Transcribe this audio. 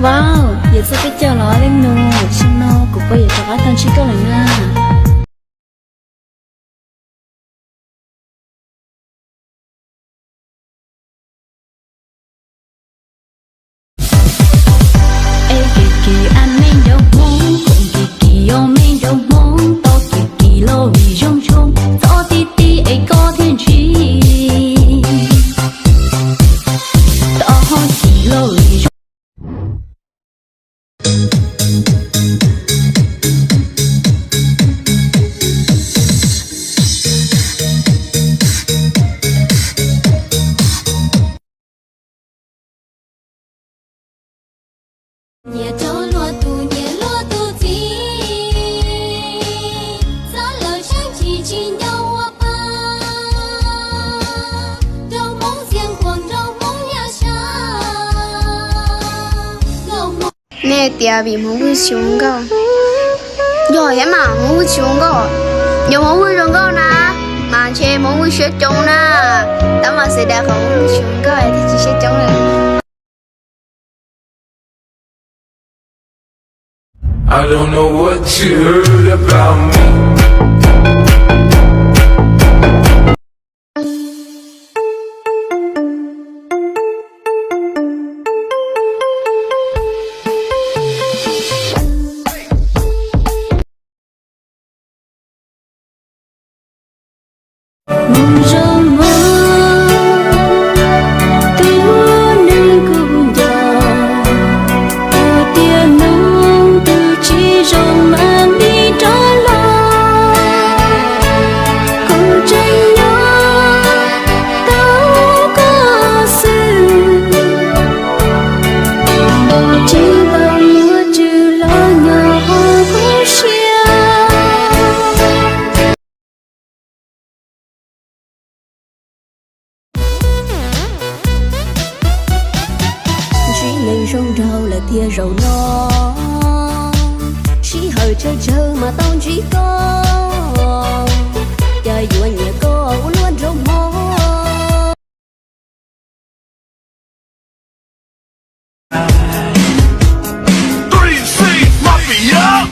Wow, giờ sao cái chờ nó lên nụ xin nó cũng bây giờ có thằng chỉ có là nga. Ê kỳ kỳ anh mình đâu muốn, cũng kỳ kỳ ô mình đâu muốn, to kỳ kỳ lô vì rong rong, to tí tí ấy có thiên trí, to kỳ lô vì rong. nhẹ trâu lúa tu gì giá lời sáng chỉ nhau hoa ba trâu mong xiên quần trâu mong nhà xa ngầu mong nè tia bị mong vui xuống cơ rồi em mà mong vui xuống cơ nhiều mong vui rồi cơ nè mà chơi mong vui sẽ trông nè tao mà sẽ đạt không mong vui xuống cơ thì chỉ sẽ trông này. I don't know what you heard about me. lên rong rau là thia rau no chỉ hơi chơi chơi mà tao chỉ có